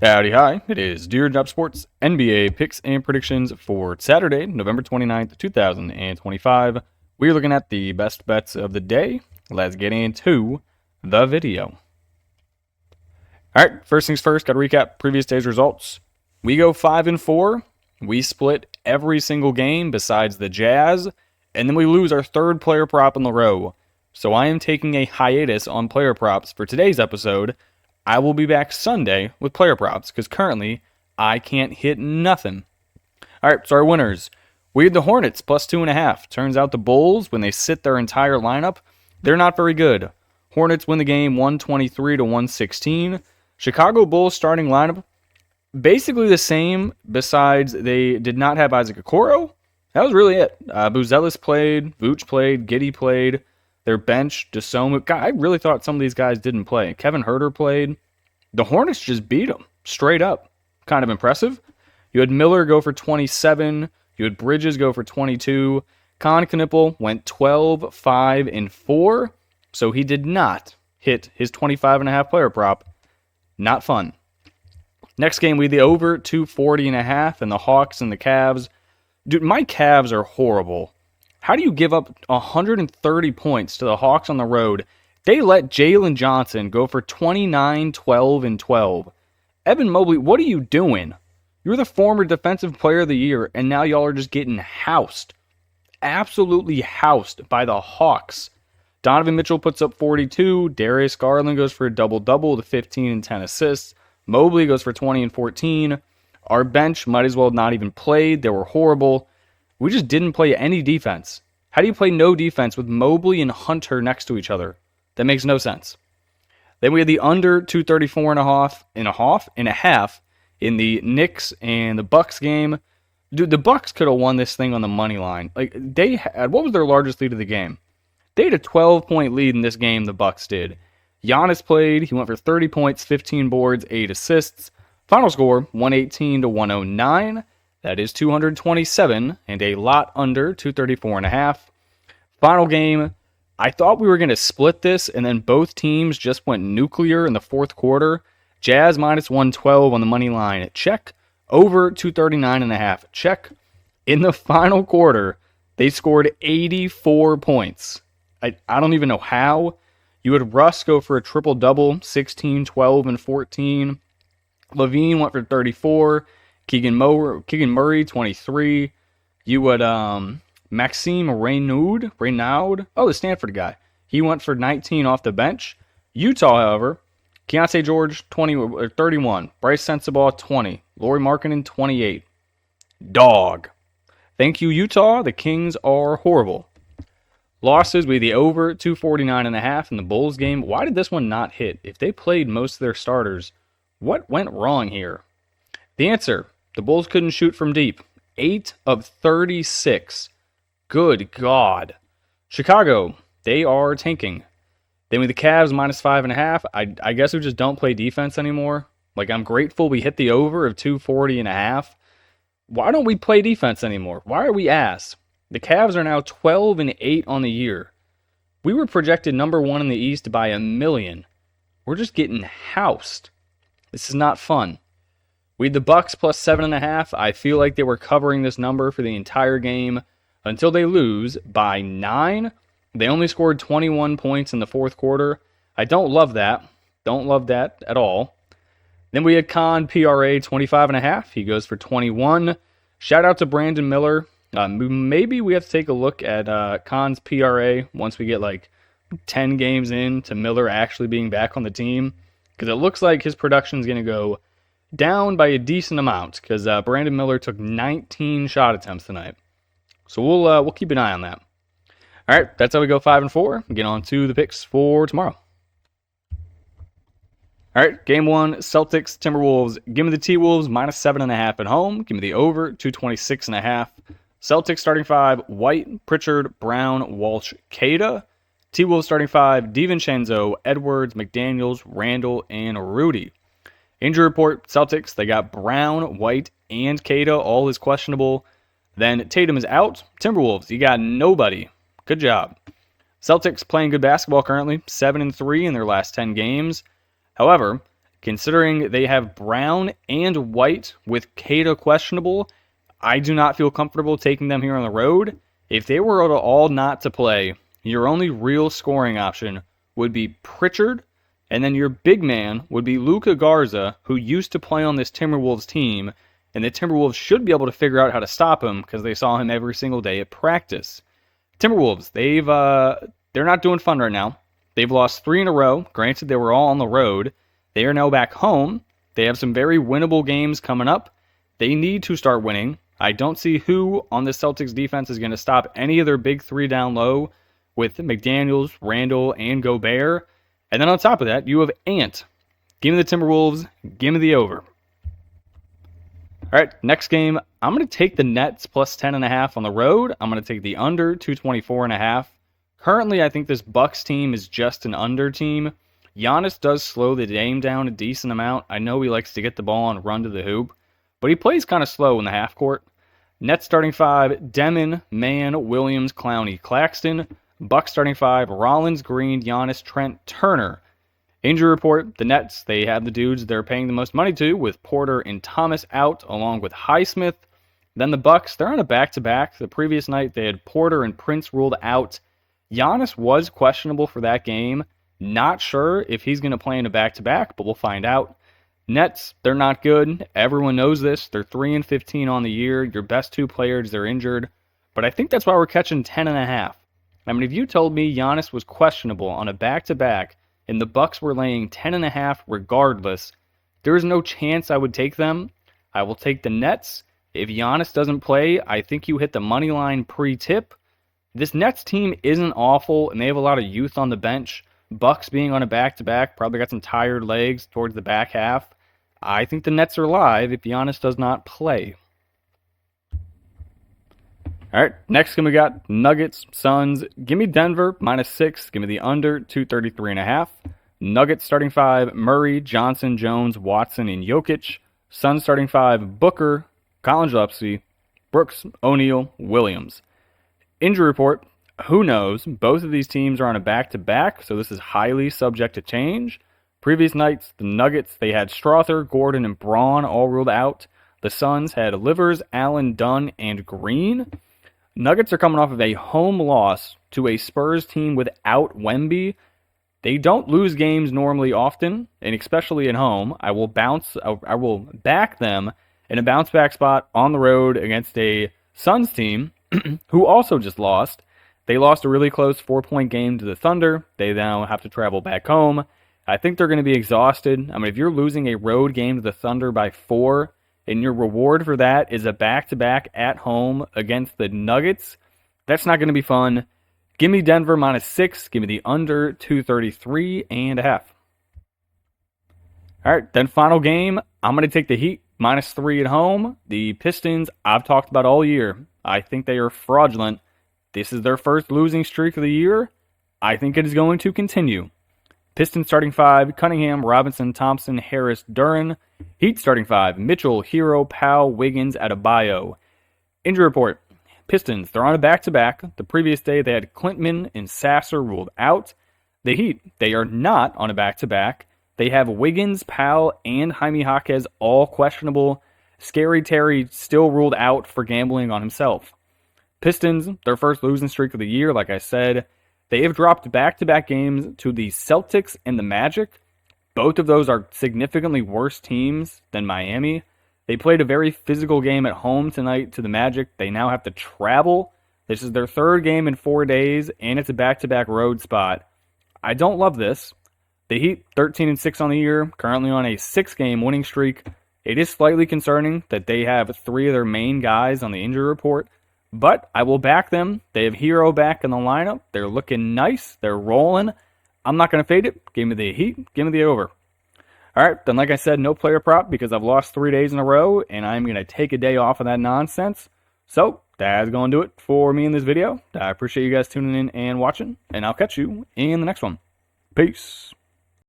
Howdy, hi. It is Deer Drop Sports NBA picks and predictions for Saturday, November 29th, 2025. We're looking at the best bets of the day. Let's get into the video. All right, first things first, got to recap previous day's results. We go 5-4. We split every single game besides the Jazz, and then we lose our third player prop in the row. So I am taking a hiatus on player props for today's episode. I will be back Sunday with player props because currently I can't hit nothing. All right, so our winners. We had the Hornets plus 2.5. Turns out the Bulls, when they sit their entire lineup, they're not very good. Hornets win the game 123-116. Chicago Bulls starting lineup, basically the same, besides they did not have Isaac Okoro. That was really it. Buzelis played, Vooch played, Giddey played. Their bench, Dosunmu. God, I really thought some of these guys didn't play. Kevin Huerter played. The Hornets just beat them straight up. Kind of impressive. You had Miller go for 27. You had Bridges go for 22. Con Knippel went 12, 5, and 4. So he did not hit his 25.5 player prop. Not fun. Next game, we had the over 240.5 and the Hawks and the Cavs. Dude, my Cavs are horrible. How do you give up 130 points to the Hawks on the road? They let Jalen Johnson go for 29, 12, and 12. Evan Mobley, what are you doing? You're the former Defensive Player of the Year, and now y'all are just getting housed. Absolutely housed by the Hawks. Donovan Mitchell puts up 42. Darius Garland goes for a double-double with 15 and 10 assists. Mobley goes for 20 and 14. Our bench might as well have not even played. They were horrible. We just didn't play any defense. How do you play no defense with Mobley and Hunter next to each other? That makes no sense. Then we had the under 234.5 in the Knicks and the Bucks game. Dude, the Bucks could have won this thing on the money line. Like they had, what was their largest lead of the game? They had a 12-point lead in this game, the Bucks did. Giannis played. He went for 30 points, 15 boards, 8 assists. Final score, 118-109. That is 227 and a lot under 234.5. Final game, I thought we were going to split this, and then both teams just went nuclear in the fourth quarter. Jazz minus 112 on the money line. Check. Over 239.5. Check. In the final quarter, they scored 84 points. I don't even know how. You had Russ go for a triple-double, 16, 12, and 14. Levine went for 34. Keegan Murray, 23. You would Maxime Reynaud. Oh, the Stanford guy. He went for 19 off the bench. Utah, however, Keontae George, 31. Bryce Sensabaugh, 20. Lauri Markkanen, 28. Dog. Thank you, Utah. The Kings are horrible. Losses, we had the over 249.5 in the Bulls game. Why did this one not hit? If they played most of their starters, what went wrong here? The answer, the Bulls couldn't shoot from deep. 8 of 36. Good God. Chicago, they are tanking. Then with the Cavs, minus 5.5. I guess we just don't play defense anymore. Like, I'm grateful we hit the over of 240.5. Why don't we play defense anymore? Why are we ass? The Cavs are now 12-8 on the year. We were projected number 1 in the East by a million. We're just getting housed. This is not fun. We had the Bucks plus 7.5. I feel like they were covering this number for the entire game until they lose by 9. They only scored 21 points in the fourth quarter. I don't love that. Don't love that at all. Then we had Con PRA 25.5. He goes for 21. Shout out to Brandon Miller. Maybe we have to take a look at Con's PRA once we get like 10 games in to Miller actually being back on the team. Because it looks like his production is going to go down by a decent amount because Brandon Miller took 19 shot attempts tonight. So we'll keep an eye on that. All right, that's how we go 5-4. Get on to the picks for tomorrow. All right, game 1, Celtics, Timberwolves. Give me the T-Wolves, minus 7.5 at home. Give me the over, 226.5. Celtics starting 5, White, Pritchard, Brown, Walsh, Queta. T-Wolves starting 5, DiVincenzo, Edwards, McDaniels, Randall, and Rudy. Injury report, Celtics, they got Brown, White, and Queta. All is questionable. Then Tatum is out. Timberwolves, you got nobody. Good job. Celtics playing good basketball currently, 7-3 in their last 10 games. However, Considering they have Brown and White with Keita questionable, I do not feel comfortable taking them here on the road. If they were all not to play, your only real scoring option would be Pritchard, and then your big man would be Luka Garza, who used to play on this Timberwolves team, and the Timberwolves should be able to figure out how to stop him because they saw him every single day at practice. Timberwolves, they're not doing fun right now. They've lost 3 in a row. Granted, they were all on the road. They are now back home. They have some very winnable games coming up. They need to start winning. I don't see who on the Celtics defense is going to stop any of their big 3 down low with McDaniels, Randall, and Gobert. And then on top of that, you have Ant. Give me the Timberwolves. Give me the over. All right, next game, I'm going to take the Nets plus 10.5 on the road. I'm going to take the under 224.5. Currently, I think this Bucks team is just an under team. Giannis does slow the game down a decent amount. I know he likes to get the ball and run to the hoop, but he plays kind of slow in the half court. Nets starting 5, Demon, Mann, Williams, Clowney, Claxton. Bucks starting 5, Rollins, Green, Giannis, Trent, Turner. Injury report, the Nets, they have the dudes they're paying the most money to with Porter and Thomas out along with Highsmith. Then the Bucks, they're on a back-to-back. The previous night they had Porter and Prince ruled out. Giannis was questionable for that game. Not sure if he's going to play in a back-to-back, but we'll find out. Nets, they're not good. Everyone knows this. They're 3-15 on the year. Your best 2 players, they're injured. But I think that's why we're catching 10.5. I mean, if you told me Giannis was questionable on a back-to-back and the Bucks were laying 10.5 regardless, there's no chance I would take them. I will take the Nets. If Giannis doesn't play, I think you hit the money line pre-tip. This Nets team isn't awful, and they have a lot of youth on the bench. Bucks being on a back-to-back probably got some tired legs towards the back half. I think the Nets are live if Giannis does not play. All right, next game we got Nuggets, Suns. Give me Denver, -6. Give me the under, 233.5. Nuggets starting 5, Murray, Johnson, Jones, Watson, and Jokic. Suns starting 5, Booker, Colin Gillespie, Brooks, O'Neal, Williams. Injury report, who knows? Both of these teams are on a back-to-back, so this is highly subject to change. Previous nights, the Nuggets, they had Strother, Gordon, and Braun all ruled out. The Suns had Livers, Allen, Dunn, and Green. Nuggets are coming off of a home loss to a Spurs team without Wemby. They don't lose games normally often, and especially at home. I will back them in a bounce-back spot on the road against a Suns team who also just lost. They lost a really close 4-point game to the Thunder. They now have to travel back home. I think they're going to be exhausted. I mean, if you're losing a road game to the Thunder by 4, and your reward for that is a back-to-back at home against the Nuggets, that's not going to be fun. Give me Denver -6. Give me the under 233.5. All right, then final game, I'm going to take the Heat -3 at home. The Pistons, I've talked about all year. I think they are fraudulent. This is their first losing streak of the year. I think it is going to continue. Pistons starting 5, Cunningham, Robinson, Thompson, Harris, Duren. Heat starting 5, Mitchell, Hero, Powell, Wiggins, Adebayo. Injury report, Pistons, they're on a back-to-back. The previous day they had Clintman and Sasser ruled out. The Heat, they are not on a back-to-back. They have Wiggins, Powell, and Jaime Jaquez all questionable. Scary Terry still ruled out for gambling on himself. Pistons, their first losing streak of the year, like I said. They have dropped back-to-back games to the Celtics and the Magic. Both of those are significantly worse teams than Miami. They played a very physical game at home tonight to the Magic. They now have to travel. This is their 3rd game in 4 days, and it's a back-to-back road spot. I don't love this. The Heat, 13-6 on the year, currently on a 6-game winning streak. It is slightly concerning that they have 3 of their main guys on the injury report, but I will back them. They have Hero back in the lineup. They're looking nice. They're rolling. I'm not going to fade it. Give me the Heat. Give me the over. All right, then like I said, no player prop because I've lost 3 days in a row, and I'm going to take a day off of that nonsense. So that's going to do it for me in this video. I appreciate you guys tuning in and watching, and I'll catch you in the next one. Peace.